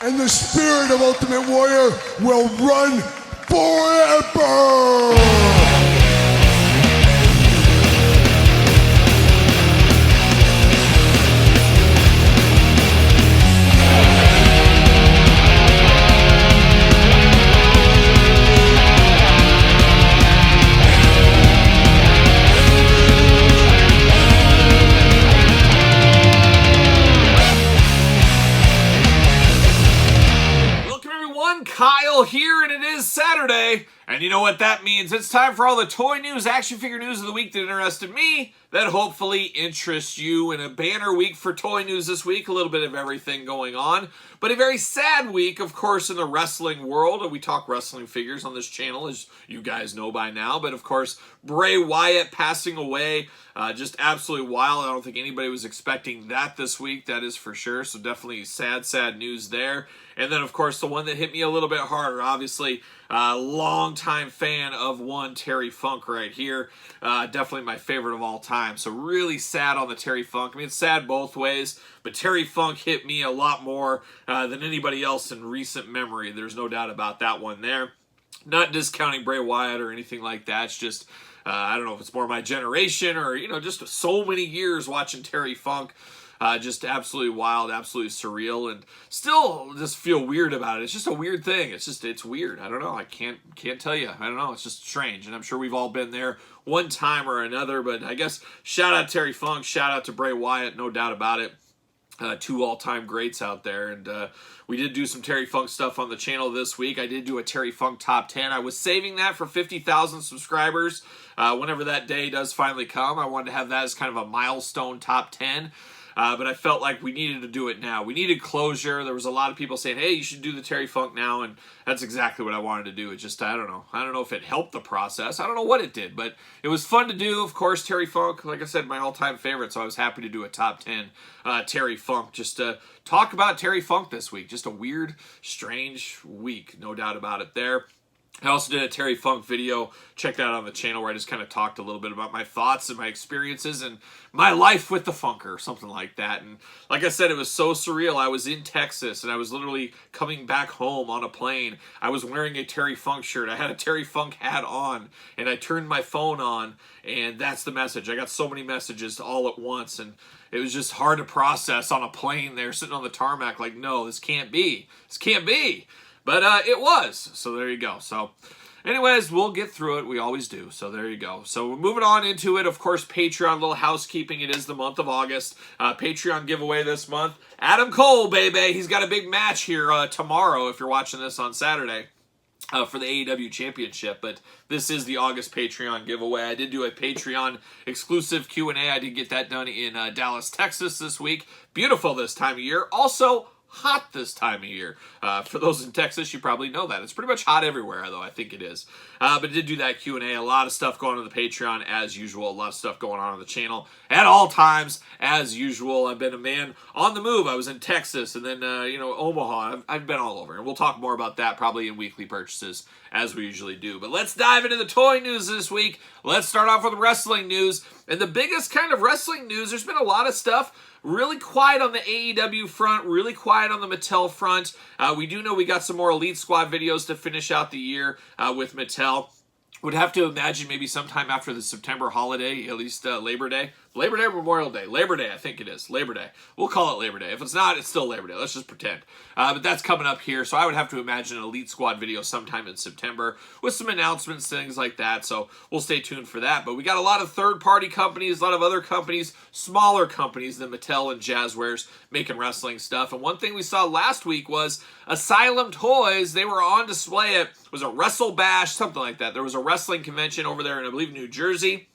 and the spirit of Ultimate Warrior will run forever! Kyle here, and it is Saturday, and you know what that means. It's time for all the toy news, action figure news of the week that interested me, that hopefully interests you. In a banner week for toy news this week, a little bit of everything going on, but a very sad week, of course, in the wrestling world. We talk wrestling figures on this channel, as you guys know by now, but of course, Bray Wyatt passing away, just absolutely wild. I don't think anybody was expecting that this week, that is for sure, so definitely sad news there. And then, of course, the one that hit me a little bit harder, obviously, longtime fan of one Terry Funk right here. Definitely my favorite of all time. So really sad on the Terry Funk. I mean, it's sad both ways, but Terry Funk hit me a lot more than anybody else in recent memory. There's no doubt about that one there. Not discounting Bray Wyatt or anything like that. It's just, I don't know if it's more my generation or, you know, just so many years watching Terry Funk. Just absolutely wild, absolutely surreal, and still just feel weird about it. It's just a weird thing. It's weird. I don't know. I can't tell you. I don't know. It's just strange, and I'm sure we've all been there one time or another, but I guess shout out Terry Funk, shout out to Bray Wyatt, no doubt about it. Two all-time greats out there, and we did do some Terry Funk stuff on the channel this week. I did do a Terry Funk top 10. I was saving that for 50,000 subscribers. Whenever that day does finally come, I wanted to have that as kind of a milestone top 10. But I felt like we needed to do it now. We needed closure. There was a lot of people saying, hey, you should do the Terry Funk now, and that's exactly what I wanted to do. It just, I don't know. I don't know if it helped the process. I don't know what it did, but it was fun to do. Of course, Terry Funk, like I said, my all-time favorite, so I was happy to do a top 10 Terry Funk. Just to talk about Terry Funk this week. Just a weird, strange week. No doubt about it there. I also did a Terry Funk video. Check that out on the channel where I just kind of talked a little bit about my thoughts and my experiences and my life with the Funker or something like that. And like I said, it was so surreal. I was in Texas and I was literally coming back home on a plane. I was wearing a Terry Funk shirt. I had a Terry Funk hat on and I turned my phone on and that's the message. I got so many messages all at once and it was just hard to process on a plane there sitting on the tarmac like, no, this can't be. This can't be. But it was, so there you go. So anyways, we'll get through it. We always do, so there you go. So we're moving on into it. Of course, Patreon, little housekeeping. It is the month of August. Patreon giveaway this month. Adam Cole, baby. He's got a big match here tomorrow if you're watching this on Saturday for the AEW Championship. But this is the August Patreon giveaway. I did do a Patreon exclusive Q&A. I did get that done in Dallas, Texas this week. Beautiful this time of year. Also hot this time of year. For those in Texas, you probably know that. It's pretty much hot everywhere, though, I think it is. But I did do that Q&A. A lot of stuff going on the Patreon, as usual. A lot of stuff going on the channel at all times, as usual. I've been a man on the move. I was in Texas and then, Omaha. I've been all over. And we'll talk more about that probably in weekly purchases, as we usually do. But let's dive into the toy news this week. Let's start off with wrestling news. And the biggest kind of wrestling news, there's been a lot of stuff. Really quiet on the AEW front, really quiet on the Mattel front. We do know we got some more Elite Squad videos to finish out the year with Mattel. Would have to imagine maybe sometime after the September holiday, at least Labor Day. Labor Day or Memorial Day? Labor Day, I think it is. Labor Day. We'll call it Labor Day. If it's not, it's still Labor Day. Let's just pretend. But that's coming up here, so I would have to imagine an Elite Squad video sometime in September with some announcements, things like that, so we'll stay tuned for that. But we got a lot of third-party companies, a lot of other companies, smaller companies than Mattel and Jazzwares making wrestling stuff. And one thing we saw last week was Asylum Toys. They were on display at, was a Wrestle Bash, something like that. There was a wrestling convention over there in, I believe, New Jersey.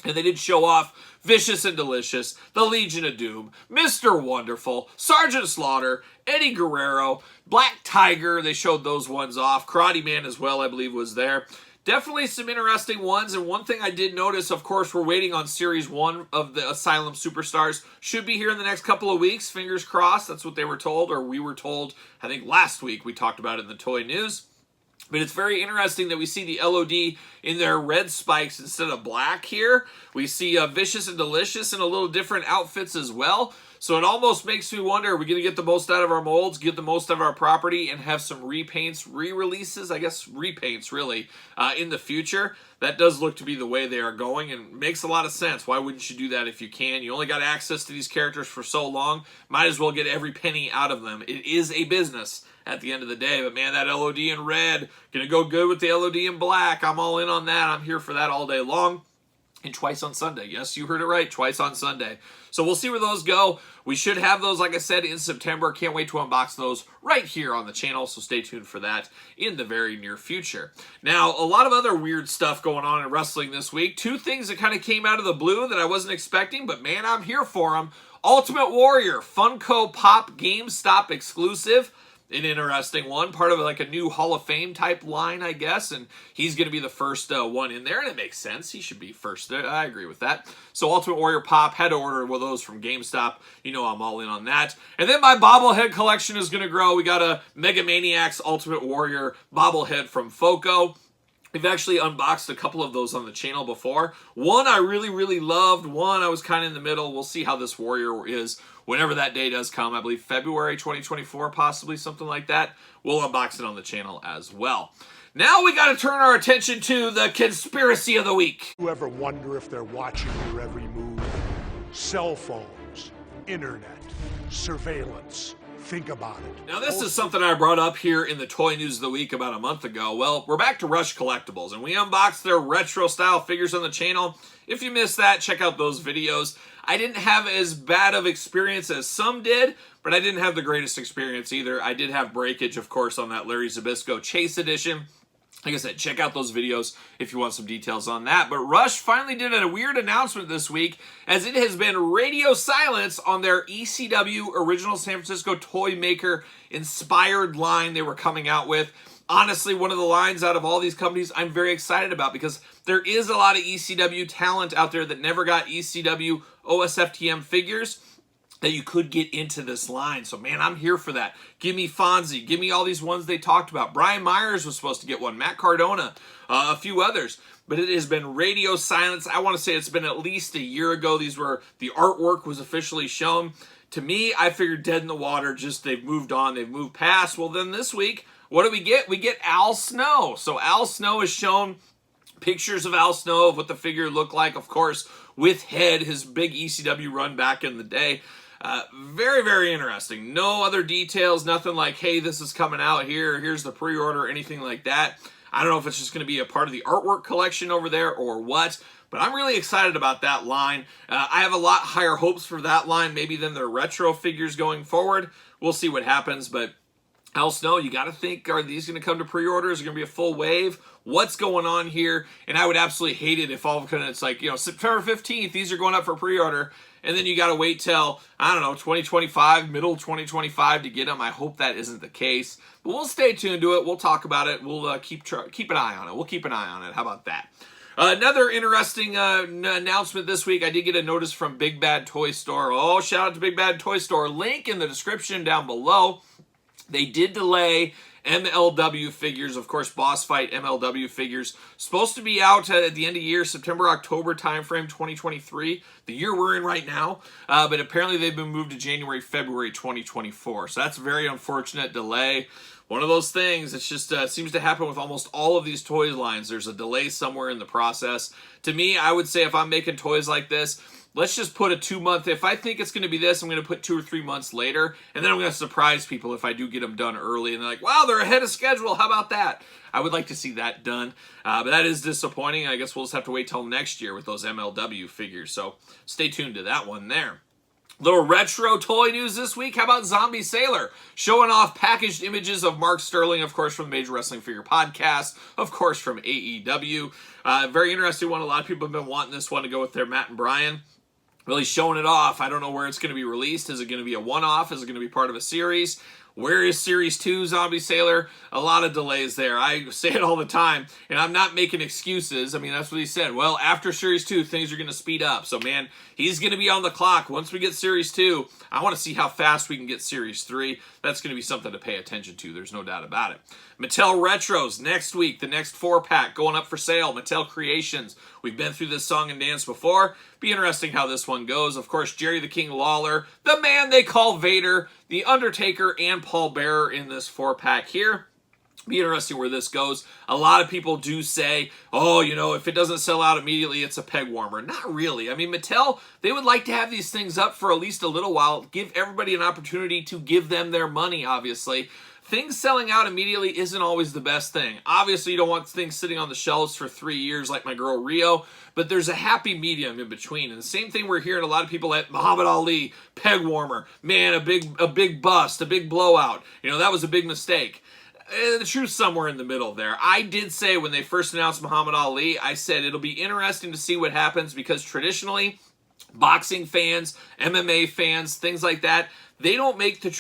And they did show off Vicious and Delicious, the Legion of Doom, Mr. Wonderful, Sergeant Slaughter, Eddie Guerrero, Black Tiger. They showed those ones off. Karate Man as well, I believe, was there. Definitely some interesting ones. And one thing I did notice, of course, we're waiting on Series 1 of the Asylum Superstars. Should be here in the next couple of weeks. Fingers crossed. That's what they were told, or we were told, I think last week. We talked about it in the toy news. But it's very interesting that we see the LOD in their red spikes instead of black here. We see Vicious and Delicious in a little different outfits as well. So it almost makes me wonder, are we going to get the most out of our molds, get the most out of our property, and have some repaints, re-releases, I guess repaints really, in the future? That does look to be the way they are going, and makes a lot of sense. Why wouldn't you do that if you can? You only got access to these characters for so long. Might as well get every penny out of them. It is a business at the end of the day. But man, that LOD in red, gonna go good with the LOD in black. I'm all in on that. I'm here for that all day long. And twice on Sunday. Yes, you heard it right. Twice on Sunday. So we'll see where those go. We should have those, like I said, in September. Can't wait to unbox those right here on the channel. So stay tuned for that in the very near future. Now, a lot of other weird stuff going on in wrestling this week. Two things that kind of came out of the blue that I wasn't expecting, but man, I'm here for them. Ultimate Warrior, Funko Pop GameStop exclusive. An interesting one, part of like a new Hall of Fame type line, I guess, and he's going to be the first one in there, and it makes sense. He should be first. I agree with that. So Ultimate Warrior Pop, had to order one of those from GameStop. You know I'm all in on that. And then my bobblehead collection is going to grow. We got a Mega Maniacs Ultimate Warrior bobblehead from Foco. We've actually unboxed a couple of those on the channel before. One I really, really loved. One I was kind of in the middle. We'll see how this Warrior is whenever that day does come. I believe February 2024, possibly, something like that. We'll unbox it on the channel as well. Now we got to turn our attention to the conspiracy of the week. You ever wonder if they're watching your every move? Cell phones, internet, surveillance. Think about it. Now this is something I brought up here in the Toy News of the Week about a month ago. Well, we're back to Rush Collectibles, and we unboxed their retro style figures on the channel. If you missed that, check out those videos. I didn't have as bad of experience as some did, but I didn't have the greatest experience either. I did have breakage, of course, on that Larry Zbyszko Chase Edition. Like I said, check out those videos if you want some details on that. But Rush finally did a weird announcement this week, as it has been radio silence on their ECW Original San Francisco Toy Maker inspired line they were coming out with. Honestly, one of the lines out of all these companies I'm very excited about, because there is a lot of ECW talent out there that never got ECW OSFTM figures that you could get into this line. So man, I'm here for that. Give me Fonzie. Give me all these ones they talked about. Brian Myers was supposed to get one. Matt Cardona. A few others. But it has been radio silence. I want to say it's been at least a year ago. These were, the artwork was officially shown. To me, I figured dead in the water. Just they've moved on. They've moved past. Well, then this week, what do we get? We get Al Snow. So Al Snow is shown pictures of Al Snow, of what the figure looked like, of course, with Head, his big ECW run back in the day. Very, very interesting. No other details, nothing like, hey, this is coming out here, here's the pre-order, anything like that. I don't know if it's just going to be a part of the artwork collection over there or what, but I'm really excited about that line. I have a lot higher hopes for that line maybe than their retro figures going forward. We'll see what happens, but Al Snow, you got to think, are these going to come to pre-order? Is it going to be a full wave? What's going on here? And I would absolutely hate it if all of a sudden it's like, you know, September 15th, these are going up for pre-order, and then you got to wait till, I don't know, 2025, middle 2025 to get them. I hope that isn't the case. But we'll stay tuned to it. We'll talk about it. We'll keep an eye on it. We'll keep an eye on it. How about that? Another interesting announcement this week. I did get a notice from Big Bad Toy Store. Oh, shout out to Big Bad Toy Store. Link in the description down below. They did delay MLW figures, of course, Boss Fight MLW figures. Supposed to be out at the end of the year, September, October timeframe 2023, the year we're in right now. But apparently they've been moved to January, February 2024. So that's a very unfortunate delay. One of those things, it's just seems to happen with almost all of these toys lines. There's a delay somewhere in the process. To me, I would say if I'm making toys like this, let's just put a 2-month, if I think it's going to be this, I'm going to put 2 or 3 months later, and then I'm going to surprise people if I do get them done early, and they're like, wow, they're ahead of schedule, how about that? I would like to see that done, but that is disappointing. I guess we'll just have to wait till next year with those MLW figures, so stay tuned to that one there. Little retro toy news this week. How about Zombie Sailor? Showing off packaged images of Mark Sterling, of course, from the Major Wrestling Figure Podcast, of course, from AEW. Very interesting one. A lot of people have been wanting this one to go with their Matt and Brian. Really showing it off. I don't know where it's going to be released. Is it going to be a one-off? Is it going to be part of a series? Where is Series 2 Zombie Sailor? A lot of delays there. I say it all the time, and I'm not making excuses. I mean, that's what he said. Well, after Series 2, things are going to speed up. So, man, he's going to be on the clock. Once we get Series 2, I want to see how fast we can get Series 3. That's going to be something to pay attention to. There's no doubt about it. Mattel Retros next week, the next 4-pack going up for sale. Mattel Creations. We've been through this song and dance before. Be interesting how this one goes. Of course, Jerry the King Lawler, the man they call Vader, The Undertaker, and Paul Bearer in this 4-pack here. Be interesting where this goes. A lot of people do say, oh, you know, if it doesn't sell out immediately, it's a peg warmer. Not really. I mean, Mattel, they would like to have these things up for at least a little while, give everybody an opportunity to give them their money, obviously. Things selling out immediately isn't always the best thing. Obviously, you don't want things sitting on the shelves for 3 years like my girl Rio, but there's a happy medium in between. And the same thing we're hearing a lot of people at Muhammad Ali, peg warmer, man, a big bust, a big blowout. You know, that was a big mistake. The truth's somewhere in the middle there. I did say when they first announced Muhammad Ali, I said it'll be interesting to see what happens because traditionally, boxing fans, MMA fans, things like that, they don't make the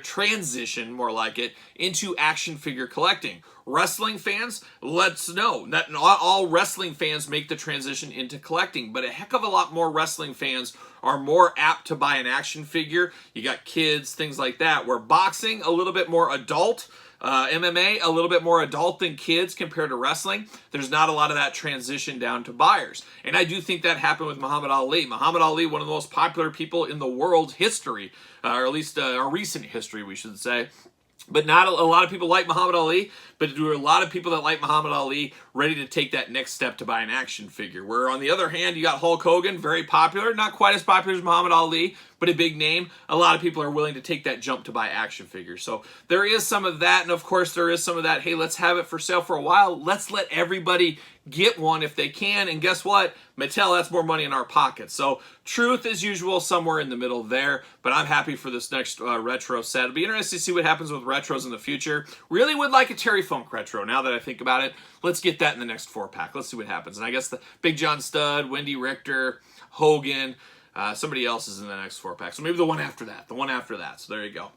transition, more like it, into action figure collecting. Wrestling fans, let's know that not all wrestling fans make the transition into collecting, but a heck of a lot more wrestling fans are more apt to buy an action figure. You got kids, things like that, where boxing, a little bit more adult, MMA, a little bit more adult than kids compared to wrestling. There's not a lot of that transition down to buyers. And I do think that happened with Muhammad Ali. Muhammad Ali, one of the most popular people in the world's history, or at least our recent history, we should say. But not a lot of people like Muhammad Ali, but there are a lot of people that like Muhammad Ali ready to take that next step to buy an action figure. Where on the other hand, you got Hulk Hogan, very popular, not quite as popular as Muhammad Ali, but a big name. A lot of people are willing to take that jump to buy action figures. So there is some of that, and of course there is some of that, hey, let's have it for sale for a while. Let's let everybody get one if they can, and guess what? Mattel, that's more money in our pockets. So truth, as usual, somewhere in the middle there, but I'm happy for this next retro set. It'll be interesting to see what happens with retros in the future. Really would like a Terry Funk retro, now that I think about it. Let's get that in the next 4-pack. Let's see what happens. And I guess the Big John Studd, Wendy Richter, Hogan, somebody else is in the next 4-pack. So maybe the one after that, So there you go.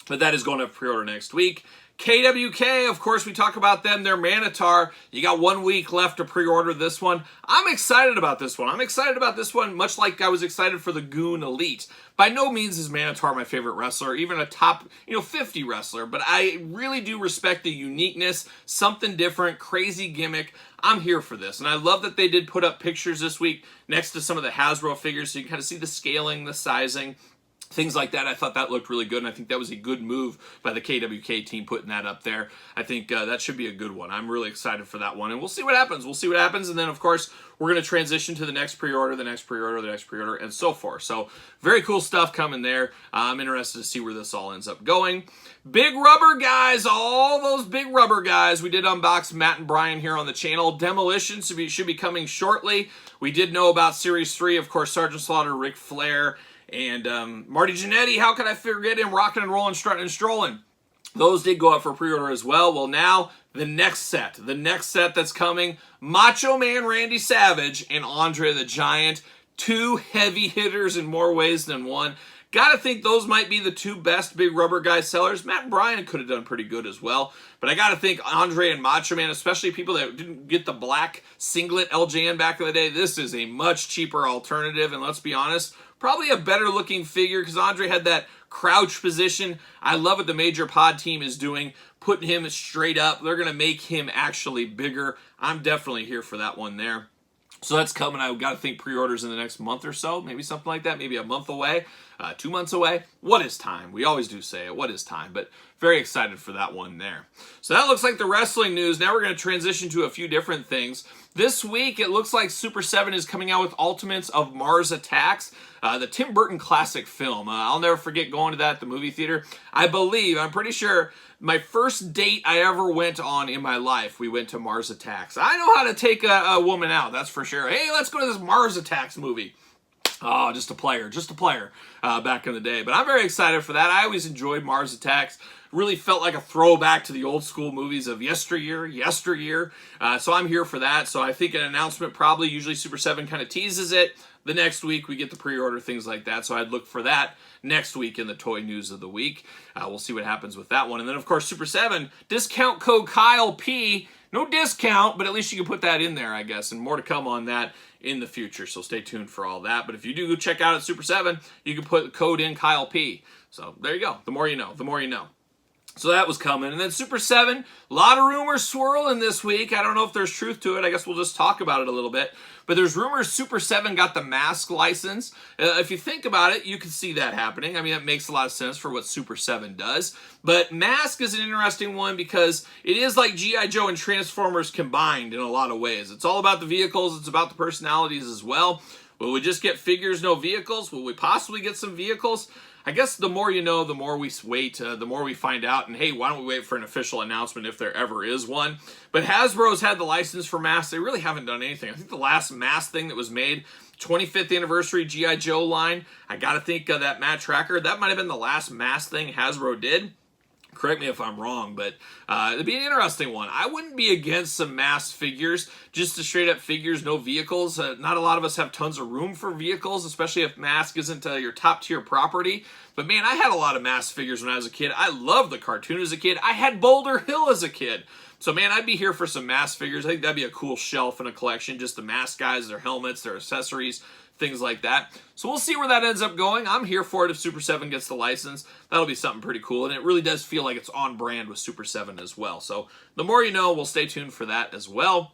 But that is going up pre-order next week. KWK, of course, we talk about them. They're Manitar. You got 1 week left to pre-order this one. I'm excited about this one. Much like I was excited for the Goon Elite. By no means is Manitar my favorite wrestler, even a top 50 wrestler, but I really do respect the uniqueness, something different, crazy gimmick. I'm here for this, and I love that they did put up pictures this week next to some of the Hasbro figures, so you can kind of see the scaling, the sizing, things like that. I thought that looked really good, and I think that was a good move by the KWK team putting that up there. I think that should be a good one. I'm really excited for that one, and we'll see what happens. And then, of course, we're going to transition to the next pre-order, and so forth. So very cool stuff coming there. I'm interested to see where this all ends up going. Big rubber guys, all those big rubber guys. We did unbox Matt and Brian here on the channel. Demolition should be coming shortly. We did know about Series 3, of course, Sergeant Slaughter, Ric Flair, and Marty Jannetty. How could I forget him? Rockin' and Rollin', Struttin' and Strollin'. Those did go up for pre-order as well. Well, now the next set that's coming, Macho Man Randy Savage and Andre the Giant. Two heavy hitters in more ways than one. Gotta think those might be the two best big rubber guy sellers. Matt and Brian could have done pretty good as well. But I gotta think Andre and Macho Man, especially people that didn't get the black singlet LJN back in the day, this is a much cheaper alternative. And let's be honest, probably a better looking figure because Andre had that crouch position. I love what the Major Pod team is doing, putting him straight up. They're going to make him actually bigger. I'm definitely here for that one there. So that's coming. I've got to think pre-orders in the next month or so, maybe something like that, maybe a month away, 2 months away. What is time? We always do say it. What is time? But very excited for that one there. So that looks like the wrestling news. Now we're going to transition to a few different things. This week, it looks like Super 7 is coming out with Ultimates of Mars Attacks, the Tim Burton classic film. I'll never forget going to that at the movie theater. I'm pretty sure, my first date I ever went on in my life, we went to Mars Attacks. I know how to take a woman out, that's for sure. Hey, let's go to this Mars Attacks movie. Oh, just a player back in the day. But I'm very excited for that. I always enjoyed Mars Attacks. Really felt like a throwback to the old school movies of yesteryear. So I'm here for that. So I think an announcement probably, usually Super 7 kind of teases it. the next week we get the pre-order, things like that. So I'd look for that next week in the toy news of the week. We'll see what happens with that one. And then, of course, Super 7, discount code Kyle P. No discount, but at least you can put that in there, I guess, and more to come on that in the future. So stay tuned for all that. But if you do go check out at Super 7, you can put the code in Kyle P. So there you go. The more you know, the more you know. So that was coming. And then Super 7, a lot of rumors swirling this week. I don't know if there's truth to it. I guess we'll just talk about it a little bit. But there's rumors Super 7 got the mask license. If you think about it, you can see that happening. I mean, that makes a lot of sense for what Super 7 does. But mask is an interesting one because it is like G.I. Joe and Transformers combined in a lot of ways. It's all about the vehicles. It's about the personalities as well. Will we just get figures, no vehicles? Will we possibly get some vehicles? I guess the more you know, the more we wait, the more we find out. And hey, why don't we wait for an official announcement if there ever is one? But Hasbro's had the license for masks. They really haven't done anything. I think the last mask thing that was made, 25th anniversary G.I. Joe line, I got to think of that Matt Tracker. That might have been the last mask thing Hasbro did. Correct me if I'm wrong, but it'd be an interesting one. I wouldn't be against some masked figures, just to straight up figures, no vehicles. Not a lot of us have tons of room for vehicles, especially if mask isn't your top tier property. But man, I had a lot of masked figures when I was a kid. I loved the cartoon as a kid. I had Boulder Hill as a kid. So man, I'd be here for some masked figures. I think that'd be a cool shelf in a collection, just the masked guys, their helmets, their accessories, things like that. So we'll see where that ends up going. I'm here for it if Super 7 gets the license. That'll be something pretty cool, and it really does feel like it's on brand with Super 7 as well. So the more you know, we'll stay tuned for that as well.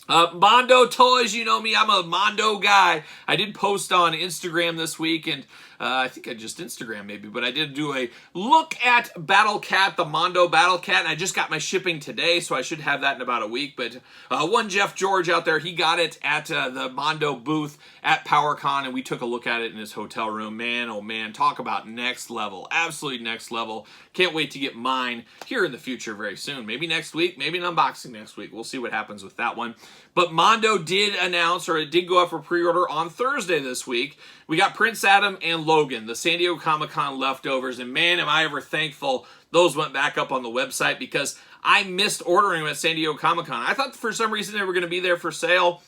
Mondo toys, you know me, I'm a Mondo guy. I did post on Instagram this week, and I think I just Instagram maybe, but I did do a look at Battle Cat, the Mondo Battle Cat, and I just got my shipping today, so I should have that in about a week. But one Jeff George out there, he got it at the Mondo booth at PowerCon, and we took a look at it in his hotel room. Man, oh man, talk about next level, absolutely next level. Can't wait to get mine here in the future very soon. Maybe next week, maybe an unboxing next week. We'll see what happens with that one. But Mondo did announce, or it did go up for pre-order on Thursday this week. We got Prince Adam and Logan, the San Diego Comic-Con leftovers, and man, am I ever thankful those went back up on the website because I missed ordering them at San Diego Comic-Con. I thought for some reason they were going to be there for sale.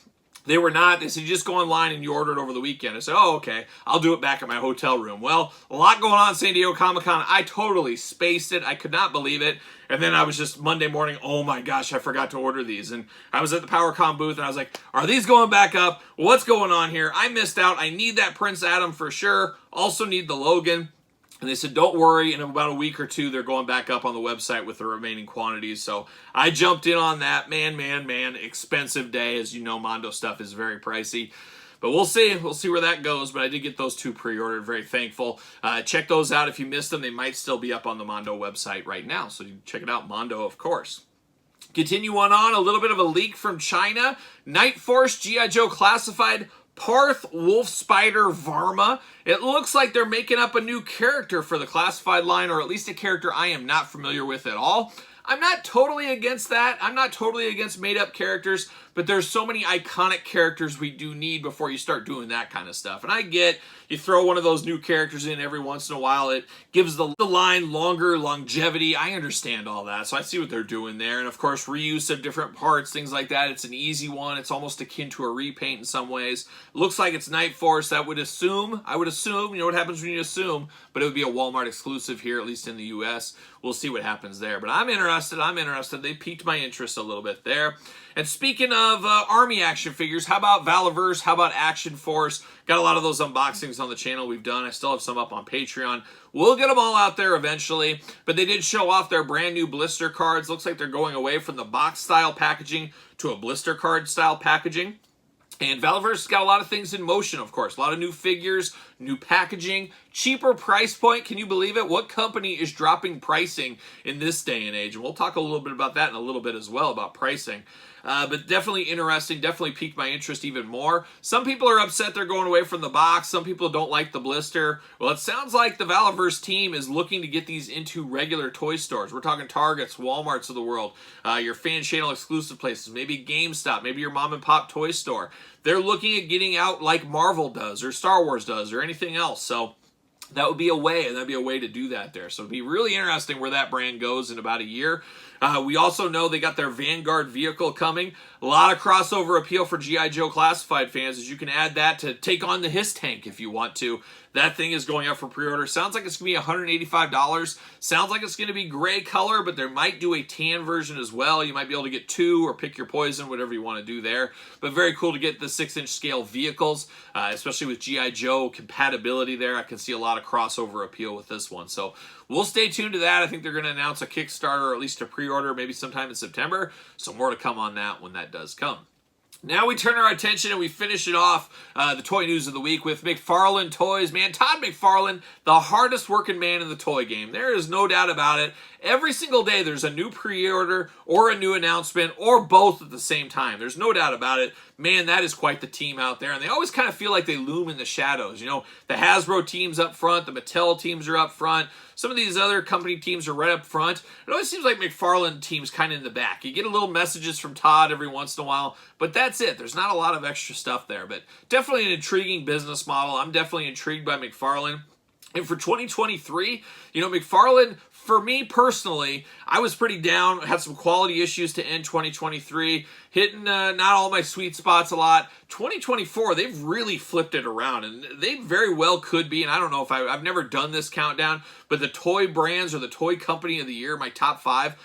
They were not. They said, just go online and you order it over the weekend. I said, oh, okay. I'll do it back at my hotel room. Well, a lot going on at San Diego Comic-Con. I totally spaced it. I could not believe it. And then I was just Monday morning, oh my gosh, I forgot to order these. And I was at the PowerCon booth and I was like, are these going back up? What's going on here? I missed out. I need that Prince Adam for sure. Also need the Logan. And they said, don't worry, in about a week or two, they're going back up on the website with the remaining quantities. So I jumped in on that. Man, expensive day. As you know, Mondo stuff is very pricey. But we'll see. We'll see where that goes. But I did get those two pre-ordered. Very thankful. Check those out. If you missed them, they might still be up on the Mondo website right now. So you can check it out. Mondo, of course. Continue on. A little bit of a leak from China. Night Force G.I. Joe Classified Parth Wolf Spider Varma. It looks like they're making up a new character for the classified line, or at least a character I am not familiar with at all. I'm not totally against that. I'm not totally against made-up characters, but there's so many iconic characters we do need before you start doing that kind of stuff. And I get you throw one of those new characters in every once in a while. It gives the line longer longevity. I understand all that, so I see what they're doing there. And, of course, reuse of different parts, things like that. It's an easy one. It's almost akin to a repaint in some ways. Looks like it's Night Force. I would assume, you know what happens when you assume, but it would be a Walmart exclusive here, at least in the U.S. We'll see what happens there. But I'm interested. They piqued my interest a little bit there. And speaking of Army action figures, how about Valiverse? How about Action Force? Got a lot of those unboxings on the channel we've done. I still have some up on Patreon. We'll get them all out there eventually. But they did show off their brand new blister cards. Looks like they're going away from the box-style packaging to a blister card-style packaging. And Valiverse has got a lot of things in motion, of course. A lot of new figures, new packaging, cheaper price point. Can you believe it? What company is dropping pricing in this day and age? And we'll talk a little bit about that in a little bit as well, about pricing. But definitely interesting, definitely piqued my interest even more. Some people are upset they're going away from the box. Some people don't like the blister. Well, it sounds like the Valiverse team is looking to get these into regular toy stores. We're talking Targets, Walmarts of the world, your fan channel exclusive places, maybe GameStop, maybe your mom and pop toy store. They're looking at getting out like Marvel does or Star Wars does or anything else. So that would be a way, and that'd be a way to do that there. So it'd be really interesting where that brand goes in about a year. We also know they got their Vanguard vehicle coming. A lot of crossover appeal for G.I. Joe Classified fans, as you can add that to take on the Hiss Tank if you want to. That thing is going up for pre-order. Sounds like it's going to be $185. Sounds like it's going to be gray color, but they might do a tan version as well. You might be able to get two or pick your poison, whatever you want to do there. But very cool to get the 6-inch scale vehicles, especially with G.I. Joe compatibility there. I can see a lot of crossover appeal with this one. So we'll stay tuned to that. I think they're going to announce a Kickstarter, or at least a pre-order, maybe sometime in September. So more to come on that when that does come. Now we turn our attention and we finish it off, the toy news of the week with McFarlane Toys. Man, Todd McFarlane, the hardest working man in the toy game. There is no doubt about it. Every single day there's a new pre-order or a new announcement or both at the same time. There's no doubt about it. Man, that is quite the team out there. And they always kind of feel like they loom in the shadows. You know, the Hasbro team's up front. The Mattel teams are up front. Some of these other company teams are right up front. It always seems like McFarlane team's kind of in the back. You get a little messages from Todd every once in a while, but that's it. There's not a lot of extra stuff there, but definitely an intriguing business model. I'm definitely intrigued by McFarlane. And for 2023, you know, McFarlane, for me personally, I was pretty down, had some quality issues to end 2023, hitting not all my sweet spots a lot. 2024, they've really flipped it around, and they very well could be, and I don't know if I've never done this countdown, but the toy brands or the toy company of the year, my top 5,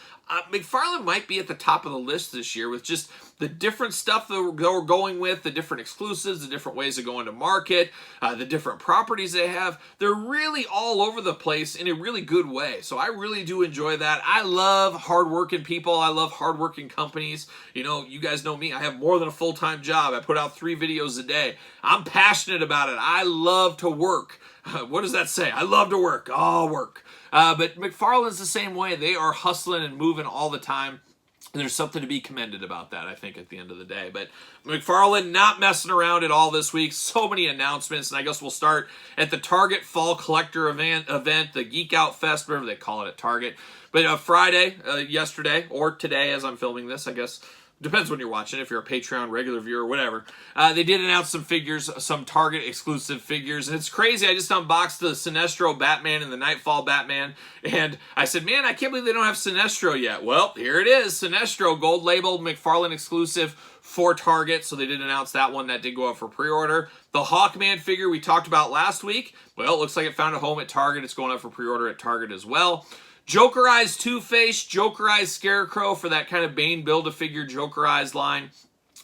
McFarlane might be at the top of the list this year with just the different stuff that we're going with, the different exclusives, the different ways of going to market, the different properties they have. They're really all over the place in a really good way. So I really do enjoy that. I love hardworking people. I love hardworking companies. You know, you guys know me. I have more than a full-time job. I put out 3 videos a day. I'm passionate about it. I love to work. What does that say? I love to work. Oh, work. But McFarlane's the same way. They are hustling and moving all the time. And there's something to be commended about that, I think, at the end of the day. But McFarlane not messing around at all this week. So many announcements. And I guess we'll start at the Target Fall Collector event, the Geek Out Fest, whatever they call it at Target. But Friday, yesterday, or today as I'm filming this, I guess. Depends when you're watching, if you're a Patreon regular viewer, whatever. They did announce some figures, some Target exclusive figures. And it's crazy. I just unboxed the Sinestro Batman and the Nightfall Batman. And I said, man, I can't believe they don't have Sinestro yet. Well, here it is. Sinestro, gold label, McFarlane exclusive for Target. So they did announce that one. That did go up for pre-order. The Hawkman figure we talked about last week. Well, it looks like it found a home at Target. It's going up for pre-order at Target as well. Jokerized Two-Face, Jokerized Scarecrow for that kind of Bane Build-A-Figure Jokerized line.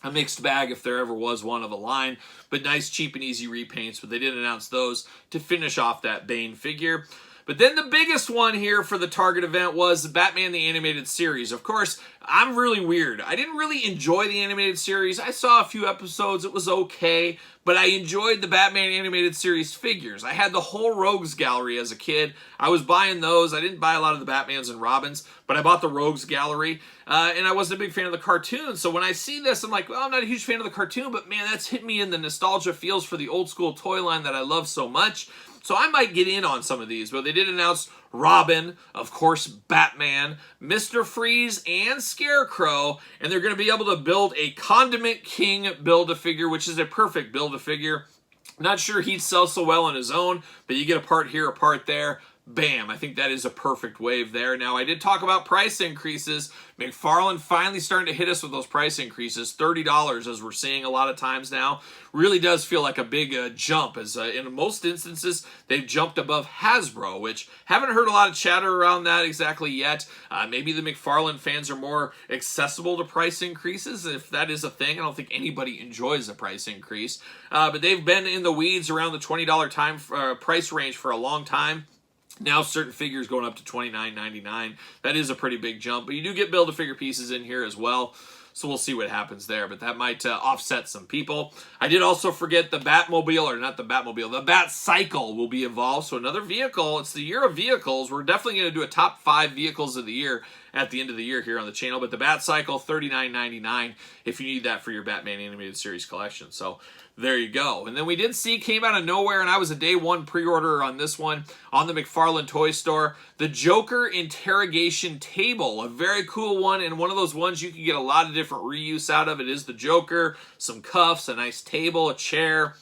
A mixed bag if there ever was one of a line, but nice, cheap, and easy repaints. But they did announce those to finish off that Bane figure. But then the biggest one here for the Target event was the Batman the Animated Series. Of course, I'm really weird. I didn't really enjoy the animated series. I saw a few episodes. It was okay, but I enjoyed the Batman Animated Series figures. I had the whole Rogues Gallery as a kid. I was buying those. I didn't buy a lot of the Batmans and Robins, but I bought the Rogues Gallery, and I wasn't a big fan of the cartoon. So when I see this, I'm like, well, I'm not a huge fan of the cartoon, but man, that's hit me in the nostalgia feels for the old school toy line that I love so much. So I might get in on some of these, but they did announce Robin, of course, Batman, Mr. Freeze, and Scarecrow, and they're going to be able to build a Condiment King Build-A-Figure, which is a perfect Build-A-Figure. Not sure he'd sell so well on his own, but you get a part here, a part there. Bam, I think that is a perfect wave there. Now, I did talk about price increases. McFarlane finally starting to hit us with those price increases. $30, as we're seeing a lot of times now. Really does feel like a big jump, as in most instances, they've jumped above Hasbro, which haven't heard a lot of chatter around that exactly yet. Maybe the McFarlane fans are more accessible to price increases, if that is a thing. I don't think anybody enjoys a price increase. But they've been in the weeds around the $20 price range for a long time. Now certain figures going up to $29.99. That is a pretty big jump, but you do get Build-A-Figure pieces in here as well. So we'll see what happens there, but that might offset some people. I did also forget the Batmobile, or not the Batmobile, the Batcycle will be involved. So another vehicle. It's the year of vehicles. We're definitely going to do a top 5 vehicles of the year at the end of the year here on the channel. But the Batcycle, $39.99 if you need that for your Batman Animated Series collection. So there you go. And then we did see, came out of nowhere, and I was a day one pre-order on this one on the McFarlane Toy Store, the Joker Interrogation Table. A very cool one, and one of those ones you can get a lot of different reuse out of. It is the Joker, some cuffs, a nice table, a chair.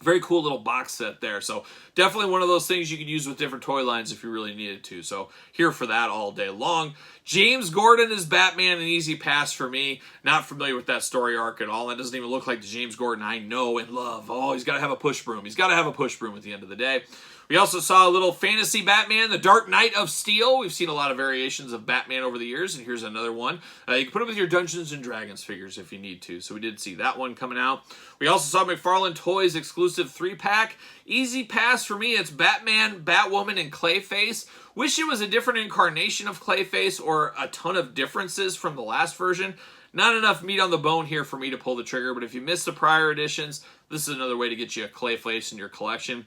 Very cool little box set there. So definitely one of those things you could use with different toy lines if you really needed to. So here for that all day long. James Gordon is Batman, an easy pass for me. Not familiar with that story arc at all. That doesn't even look like the James Gordon I know and love. Oh, he's got to have a push broom. He's got to have a push broom at the end of the day. We also saw a little fantasy Batman, the Dark Knight of Steel. We've seen a lot of variations of Batman over the years, and here's another one. You can put it with your Dungeons & Dragons figures if you need to, so we did see that one coming out. We also saw McFarlane Toys exclusive 3-pack. Easy pass for me. It's Batman, Batwoman, and Clayface. Wish it was a different incarnation of Clayface or a ton of differences from the last version. Not enough meat on the bone here for me to pull the trigger, but if you missed the prior editions, this is another way to get you a Clayface in your collection.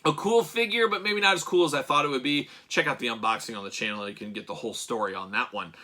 A cool figure, but maybe not as cool as I thought it would be. Check out the unboxing on the channel. You can get the whole story on that one.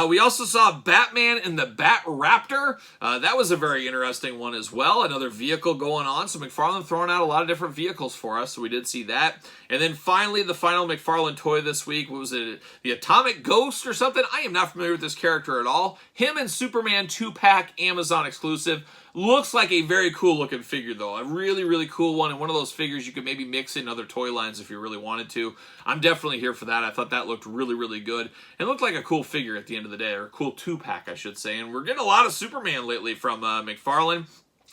We also saw Batman and the Bat Raptor. That was a very interesting one as well. Another vehicle going on. So McFarlane throwing out a lot of different vehicles for us. So we did see that. And then finally, the final McFarlane toy this week. What was it? The Atomic Ghost or something? I am not familiar with this character at all. Him and Superman 2-pack Amazon exclusive. Looks like a very cool looking figure though. A really, really cool one. And one of those figures you could maybe mix in other toy lines if you really wanted to. I'm definitely here for that. I thought that looked really, really good. And looked like a cool figure at the end of the day. Or a cool 2-pack, I should say. And we're getting a lot of Superman lately from McFarlane.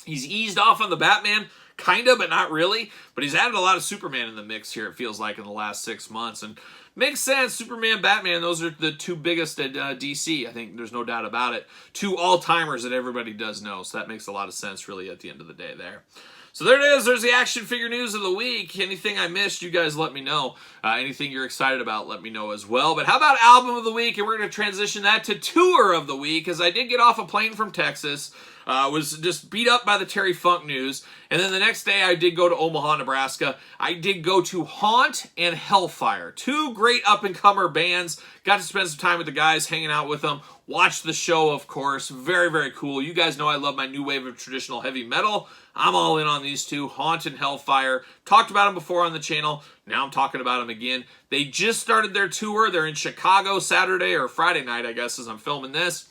He's eased off on the Batman. Kind of, but not really. But he's added a lot of Superman in the mix here, it feels like, in the last 6 months. And makes sense. Superman, Batman, those are the two biggest at DC. I think there's no doubt about it. Two all-timers that everybody does know. So that makes a lot of sense, really, at the end of the day there. So there it is. There's the action figure news of the week. Anything I missed, you guys let me know. Anything you're excited about, let me know as well. But how about album of the week? And we're going to transition that to tour of the week, as I did get off a plane from Texas. Was just beat up by the Terry Funk news. And then the next day I did go to Omaha, Nebraska. I did go to Haunt and Hellfire. Two great up-and-comer bands. Got to spend some time with the guys, hanging out with them. Watched the show, of course. Very, very cool. You guys know I love my new wave of traditional heavy metal. I'm all in on these two, Haunt and Hellfire. Talked about them before on the channel. Now I'm talking about them again. They just started their tour. They're in Chicago Saturday or Friday night, I guess, as I'm filming this.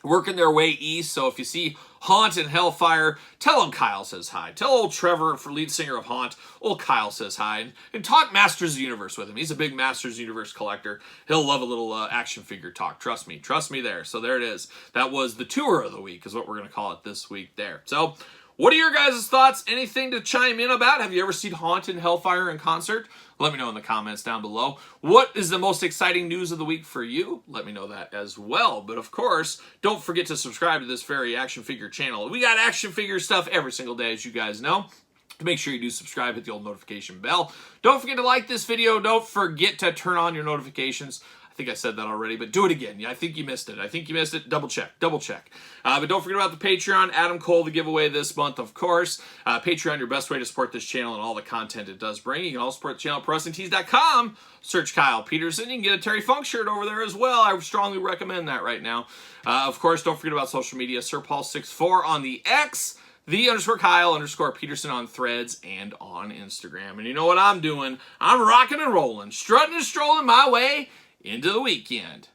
Working their way east, so if you see Haunt and Hellfire, tell them Kyle says hi. Tell old Trevor, for lead singer of Haunt, old Kyle says hi. And talk Masters of the Universe with him. He's a big Masters of the Universe collector. He'll love a little action figure talk. Trust me there. So there it is. That was the tour of the week, is what we're going to call it this week there. So what are your guys' thoughts? Anything to chime in about? Have you ever seen Haunt and Hellfire in concert? Let me know in the comments down below. What is the most exciting news of the week for you? Let me know that as well. But of course, don't forget to subscribe to this very action figure channel. We got action figure stuff every single day, as you guys know. Make sure you do subscribe, hit the old notification bell. Don't forget to like this video. Don't forget to turn on your notifications. I think I said that already, but do it again. Yeah, I think you missed it. Double check. But don't forget about the Patreon. Adam Cole, the giveaway this month, of course. Patreon, your best way to support this channel and all the content it does bring. You can also support the channel at ProWrestlingTees.com. Search Kyle Peterson. You can get a Terry Funk shirt over there as well. I strongly recommend that right now. Of course, don't forget about social media. SirPaul64 on the X. _Kyle_Peterson on Threads and on Instagram. And you know what I'm doing? I'm rocking and rolling, strutting and strolling my way into the weekend.